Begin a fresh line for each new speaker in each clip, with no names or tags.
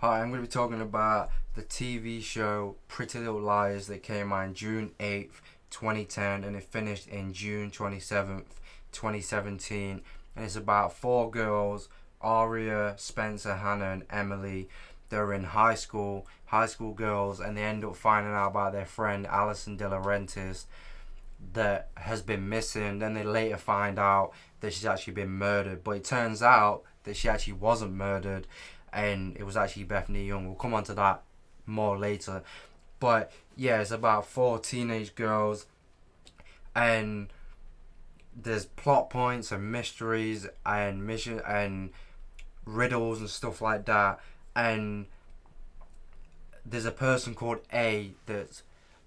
Hi, I'm going to be talking about the TV show Pretty Little Liars that came on June 8th, 2010, and it finished in June 27th, 2017. And it's about four girls, Aria, Spencer, Hannah, and Emily. They're in high school girls, and they end up finding out about their friend Alison De Laurentiis that has been missing. Then they later find out that she's actually been murdered, but it turns out that she actually wasn't murdered, and it was actually Bethany Young. We'll come on to that more later. But yeah, it's about four teenage girls, and there's plot points and mysteries and mission and riddles and stuff like that. And there's a person called A that's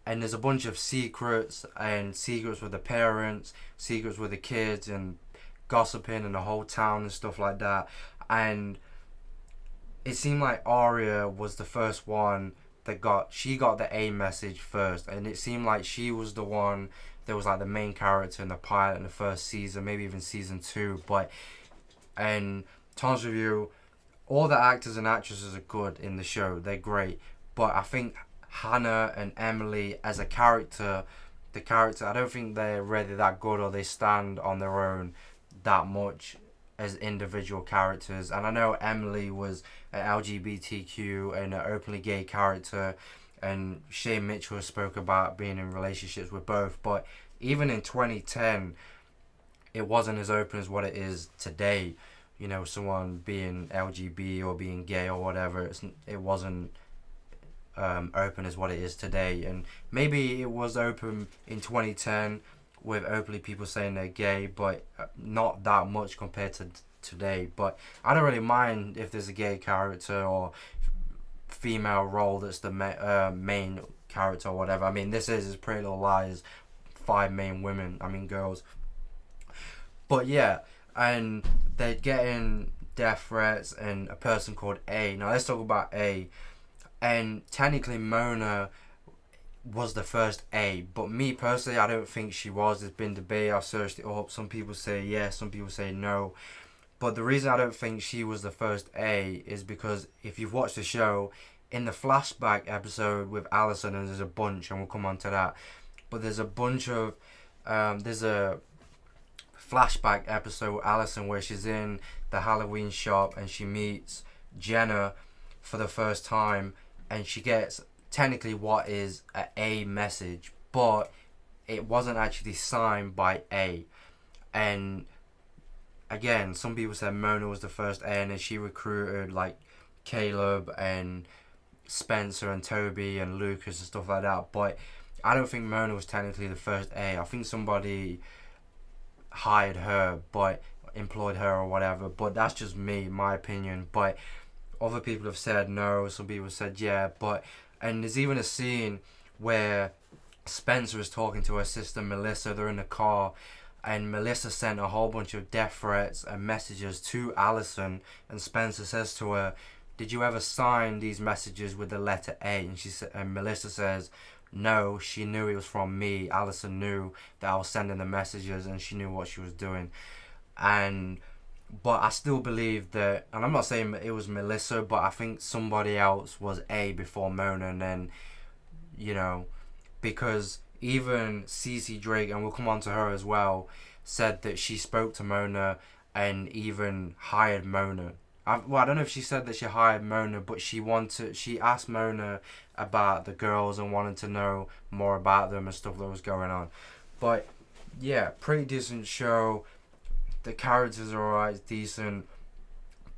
and there's a bunch of secrets and secrets with the parents, secrets with the kids, and gossiping in the whole town and stuff like that. And it seemed like Aria was the first one that got the A message first, and it seemed like she was the one that was like the main character in the pilot in the first season, maybe even season two. But and to honest with you, all the actors and actresses are good in the show. They're great, but I think Hannah and Emily as a character, the character, I don't think they're really that good or they stand on their own that much as individual characters. And I know Emily was an LGBTQ and an openly gay character, and Shane Mitchell spoke about being in relationships with both. But even in 2010, it wasn't as open as what it is today. You know, someone being LGBT or being gay or whatever, it wasn't open as what it is today. And maybe it was open in 2010 with openly people saying they're gay, but not that much compared to today. But I don't really mind if there's a gay character or female role that's the main character or whatever. I mean, this is Pretty Little Liars, five main women, girls. But yeah, and they're getting death threats and a person called A. Now let's talk about A. And technically Mona was the first A, but me personally, I don't think she was. There's been debate. I've searched it up. Some people say yes, some people say no. But the reason I don't think she was the first A is because if you've watched the show, in the flashback episode with Alison, and there's a bunch, and we'll come on to that. But there's a bunch of there's a flashback episode with Alison where she's in the Halloween shop and she meets Jenna for the first time, and she gets technically what is A message, but it wasn't actually signed by A. And again, some people said Mona was the first A, and then she recruited like Caleb and Spencer and Toby and Lucas and stuff like that. But I don't think Mona was technically the first A. I think somebody hired her, but employed her or whatever. But that's just me, my opinion. But other people have said no. Some people said yeah. And there's even a scene where Spencer is talking to her sister Melissa. They're in the car, and Melissa sent a whole bunch of death threats and messages to Alison, and Spencer says to her, "Did you ever sign these messages with the letter A?" And Melissa says, "No, she knew it was from me. Alison knew that I was sending the messages, and she knew what she was doing." But I still believe that, and I'm not saying it was Melissa, but I think somebody else was A before Mona, and then, because even Cece Drake, and we'll come on to her as well, said that she spoke to Mona and even hired Mona. I don't know if she said that she hired Mona, but she asked Mona about the girls and wanted to know more about them and stuff that was going on. But yeah, pretty decent show. The characters are alright, decent.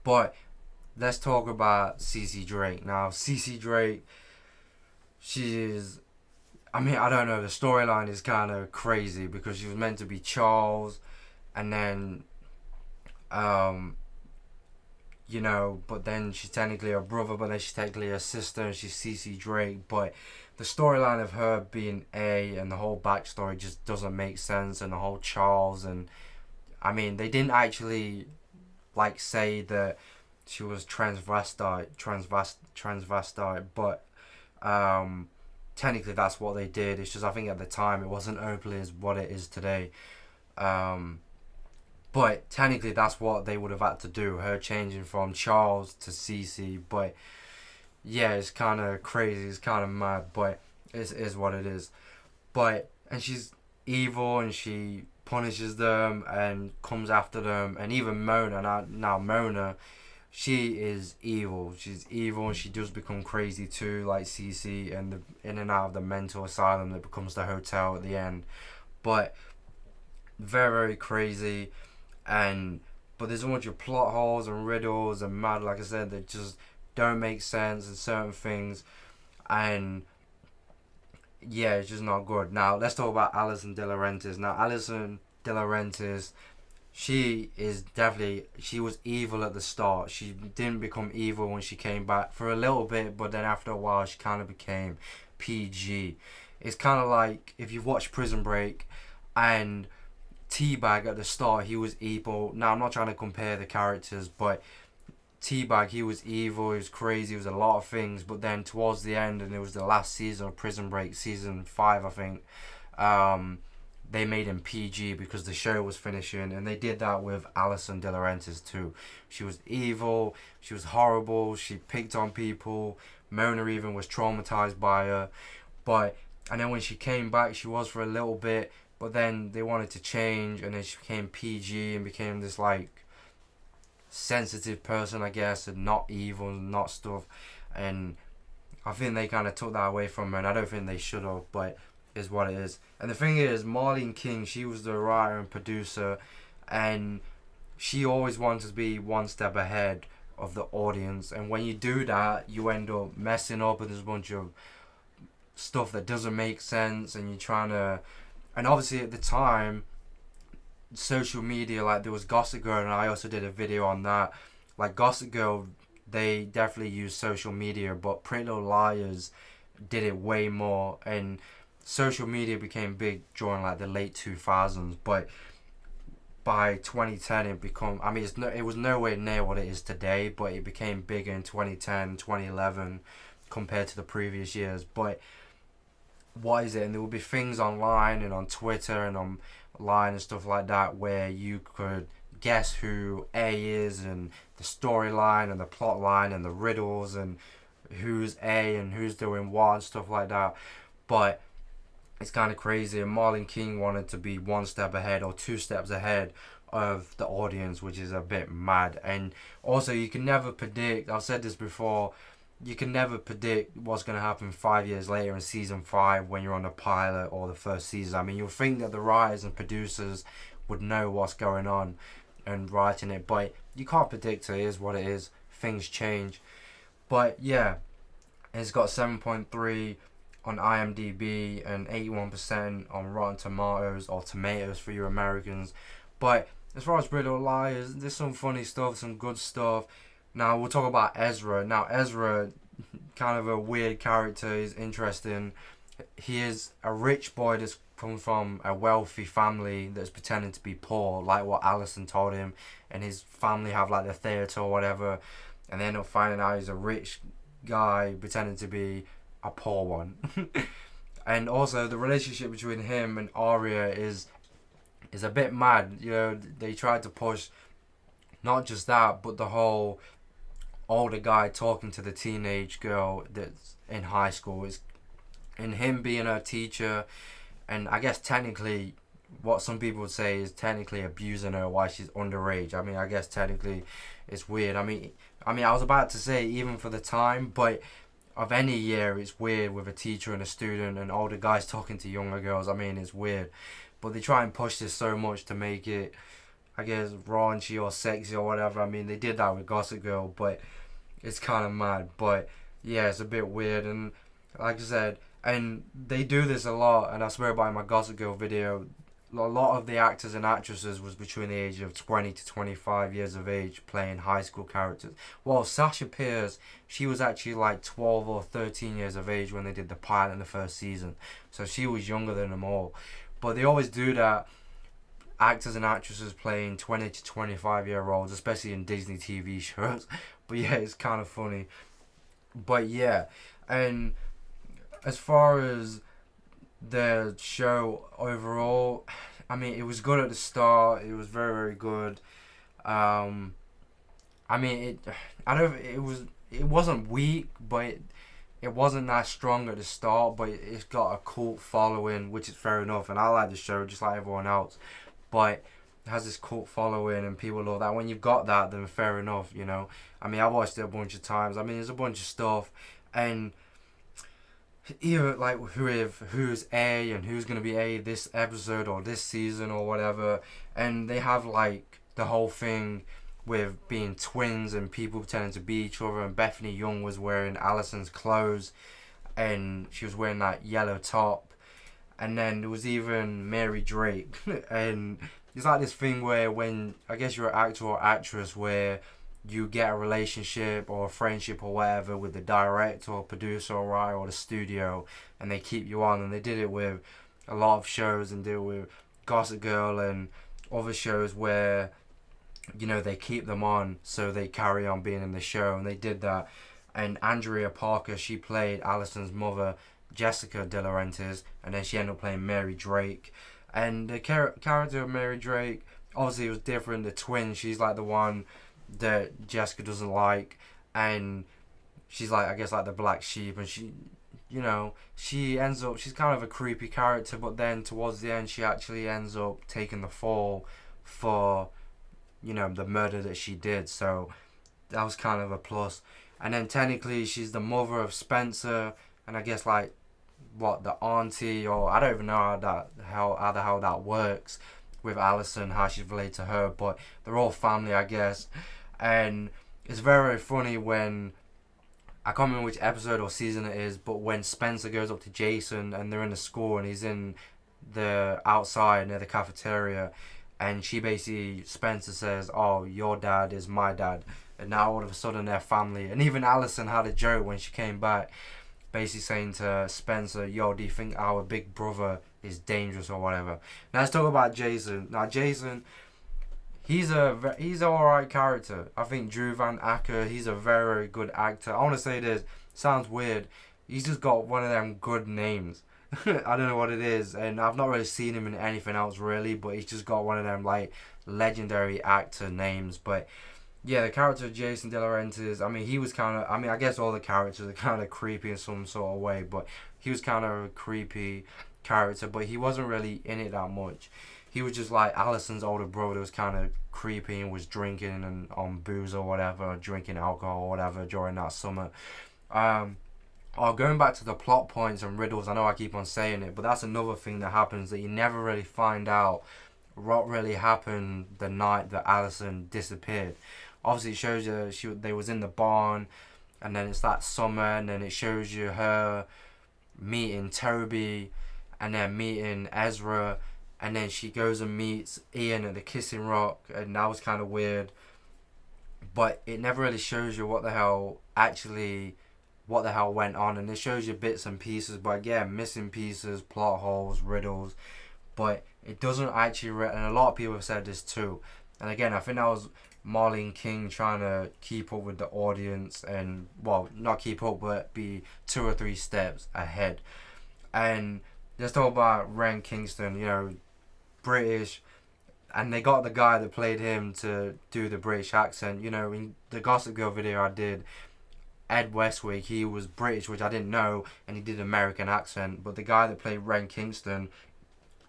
But let's talk about Cece Drake. Now, Cece Drake, I don't know, the storyline is kind of crazy because she was meant to be Charles, and then, but then she's technically her brother, but then she's technically her sister, and she's Cece Drake. But the storyline of her being A and the whole backstory just doesn't make sense, and the whole Charles, and they didn't actually say that she was transvestite, but technically that's what they did. It's just I think at the time it wasn't openly as what it is today. But technically that's what they would have had to do, her changing from Charles to Cece. But yeah, it's kind of crazy, it's kind of mad, but it is what it is. But and she's evil and she punishes them and comes after them, and even Mona now Mona, she is evil. She's evil and she does become crazy too, like Cece, and the in and out of the mental asylum that becomes the hotel at the end. But very very crazy, and but there's a bunch of plot holes and riddles and mad, like I said, that just don't make sense and certain things, and yeah, it's just not good. Now let's talk about Alison De Laurentiis. Now Alison De Laurentiis, she was evil at the start. She didn't become evil when she came back for a little bit, but then after a while she kind of became PG. It's kind of like if you've watched Prison Break, and Teabag at the start, he was evil. Now I'm not trying to compare the characters, but Teabag, he was evil, he was crazy, he was a lot of things. But then towards the end, and it was the last season of Prison Break, season 5, I think. They made him PG because the show was finishing, and they did that with Alison De Laurentiis too. She was evil, she was horrible, she picked on people. Mona even was traumatized by her, but and then when she came back, she was for a little bit, but then they wanted to change, and then she became PG and became this like sensitive person, I guess, and not evil and not stuff. And I think they kind of took that away from her, and I don't think they should have, but is what it is. And the thing is, Marlene King, she was the writer and producer, and she always wanted to be one step ahead of the audience. And when you do that, you end up messing up, and there's a bunch of stuff that doesn't make sense, and you're trying to. And obviously, at the time, social media, like there was Gossip Girl, and I also did a video on that. Like Gossip Girl, they definitely used social media, but Pretty Little Liars did it way more, and social media became big during like the late 2000s, but by 2010 it was nowhere near what it is today, but it became bigger in 2010, 2011 compared to the previous years. But what is it? And there will be things online and on Twitter and online and stuff like that where you could guess who A is, and the storyline and the plot line and the riddles and who's A and who's doing what and stuff like that. But it's kind of crazy, and Marlon King wanted to be one step ahead or two steps ahead of the audience, which is a bit mad. And also, you can never predict, I've said this before, you can never predict what's going to happen 5 years later in season 5 when you're on the pilot or the first season. I mean, you'll think that the writers and producers would know what's going on and writing it, but you can't predict it. It is what it is. Things change. But yeah, it's got 7.3 on IMDb and 81% on Rotten Tomatoes, or Tomatoes for you Americans. But as far as Pretty Little Liars, there's some funny stuff, some good stuff. Now we'll talk about Ezra. Now Ezra, kind of a weird character. He's interesting. He is a rich boy that's come from a wealthy family that's pretending to be poor, like what Allison told him, and his family have like the theatre or whatever, and they end up finding out he's a rich guy pretending to be a poor one. And also the relationship between him and Arya is a bit mad. You know, they tried to push not just that, but the whole older guy talking to the teenage girl that's in high school, is and him being her teacher, and I guess technically what some people would say is technically abusing her while she's underage. I mean, I guess technically it's weird. I mean I was about to say even for the time, but of any year it's weird with a teacher and a student and older guys talking to younger girls. I mean, it's weird, but they try and push this so much to make it, I guess, raunchy or sexy or whatever. I mean, they did that with Gossip Girl, but it's kind of mad. But yeah, it's a bit weird, and like I said, and they do this a lot, and I swear by my Gossip Girl video, a lot of the actors and actresses was between the age of 20 to 25 years of age playing high school characters. Well, Sasha Pierce, she was actually like 12 or 13 years of age when they did the pilot in the first season, so she was younger than them all. But they always do that, actors and actresses playing 20 to 25 year olds, especially in Disney TV shows. But yeah, it's kind of funny. But yeah, and as far as the show overall, I mean, it was good at the start. It was very, very good. I mean, it. I don't. It was. it wasn't weak, but it wasn't that strong at the start. But it's got a cult following, which is fair enough. And I like the show just like everyone else, but it has this cult following and people love that. When you've got that, then fair enough, you know. I mean, I watched it a bunch of times. I mean, there's a bunch of stuff, and either like who's A and who's gonna be A this episode or this season or whatever, and they have like the whole thing with being twins and people pretending to be each other. And Bethany Young was wearing Allison's clothes, and she was wearing that yellow top, and then there was even Mary Drake, and it's like this thing where when I guess you're an actor or actress where you get a relationship or a friendship or whatever with the director or producer or writer or the studio, and they keep you on. And they did it with a lot of shows, and did it with Gossip Girl and other shows where, you know, they keep them on so they carry on being in the show. And they did that. And Andrea Parker, she played Allison's mother, Jessica De Laurentiis, and then she ended up playing Mary Drake. And the character of Mary Drake, obviously it was different. The twin, she's like the one that Jessica doesn't like, and she's like, I guess, like the black sheep. And she, you know, she ends up, she's kind of a creepy character, but then towards the end she actually ends up taking the fall for, you know, the murder that she did. So that was kind of a plus. And then technically she's the mother of Spencer, and I guess like what, the auntie, or I don't even know how the hell that works with Allison, how she's related to her, but they're all family, I guess. And it's very, very funny when, I can't remember which episode or season it is, but when Spencer goes up to Jason and they're in the school and he's in the outside near the cafeteria, and she basically, Spencer says, oh, your dad is my dad, and now all of a sudden they're family. And even Allison had a joke when she came back, basically saying to Spencer, yo, do you think our big brother is dangerous or whatever? Now let's talk about Jason. Now Jason, he's an alright character. I think Drew Van Acker, he's a very, very good actor. I want to say this, sounds weird, he's just got one of them good names. I don't know what it is, and I've not really seen him in anything else really, but he's just got one of them like legendary actor names. But yeah, the character of Jason De Laurentiis, I mean, he was kind of, I mean, I guess all the characters are kind of creepy in some sort of way, but he was kind of a creepy character, but he wasn't really in it that much. He was just like Allison's older brother that was kind of creepy and was drinking and on booze or whatever, drinking alcohol or whatever during that summer. Going back to the plot points and riddles, I know I keep on saying it, but that's another thing that happens, that you never really find out what really happened the night that Allison disappeared. Obviously it shows you they was in the barn, and then it's that summer, and then it shows you her meeting Toby and then meeting Ezra, and then she goes and meets Ian at the Kissing Rock, and that was kind of weird. But it never really shows you what the hell went on, and it shows you bits and pieces, but again, missing pieces, plot holes, riddles, but it doesn't actually, and a lot of people have said this too, and again, I think that was Marlene King trying to keep up with the audience, and, well, not keep up, but be 2 or 3 steps ahead. And let's talk about Ren Kingston, you know, British, and they got the guy that played him to do the British accent. You know, in the Gossip Girl video I did, Ed Westwick, he was British, which I didn't know, and he did American accent, but the guy that played Ren Kingston,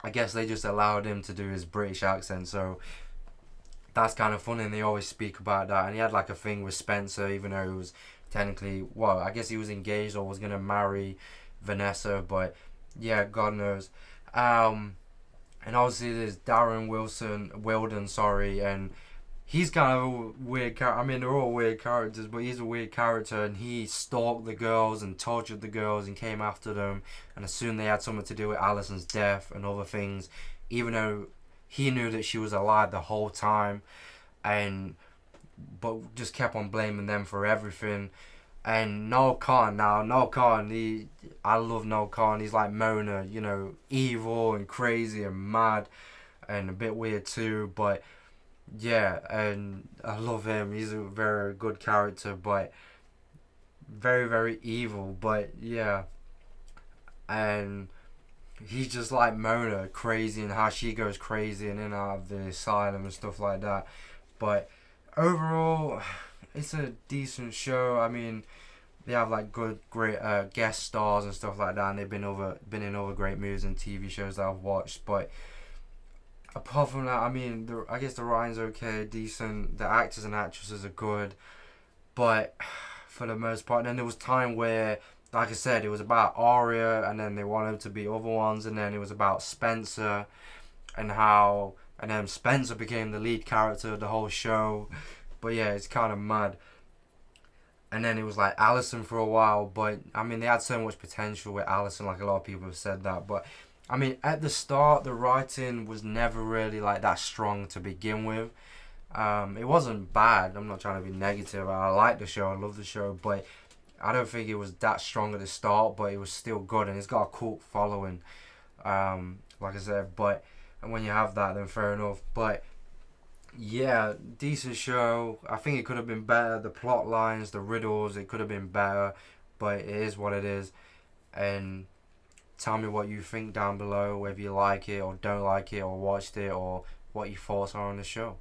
I guess they just allowed him to do his British accent, so that's kind of funny, and they always speak about that. And he had like a thing with Spencer, even though he was technically, well, I guess he was engaged or was going to marry Vanessa, but yeah, God knows. And obviously there's Darren Wilden, and he's kind of a weird character. I mean, they're all weird characters, but he's a weird character, and he stalked the girls and tortured the girls and came after them and assumed they had something to do with Allison's death and other things, even though he knew that she was alive the whole time, but just kept on blaming them for everything. And Noel Khan, I love Noel Khan. He's like Mona, you know, evil and crazy and mad and a bit weird too, but yeah, and I love him. He's a very good character, but very, very evil, but yeah. And he's just like Mona, crazy, and how she goes crazy and in and out of the asylum and stuff like that. But overall, it's a decent show. I mean, they have like great guest stars and stuff like that, and they've been in other great movies and TV shows that I've watched. But apart from that, I mean, I guess the writing's okay, decent. The actors and actresses are good, but for the most part, then there was time where, like I said, it was about Arya, and then they wanted to be other ones, and then it was about Spencer, and how, and then Spencer became the lead character of the whole show. But yeah, it's kind of mad. And then it was like Allison for a while, but I mean they had so much potential with Allison, like a lot of people have said that. But I mean at the start the writing was never really like that strong to begin with. It wasn't bad. I'm not trying to be negative. I like the show. I love the show, but I don't think it was that strong at the start. But it was still good, and it's got a cult following. Like I said, but and when you have that, then fair enough. But yeah, decent show. I think it could have been better. The plot lines, the riddles, it could have been better, but it is what it is. And tell me what you think down below, whether you like it or don't like it or watched it or what your thoughts are on the show.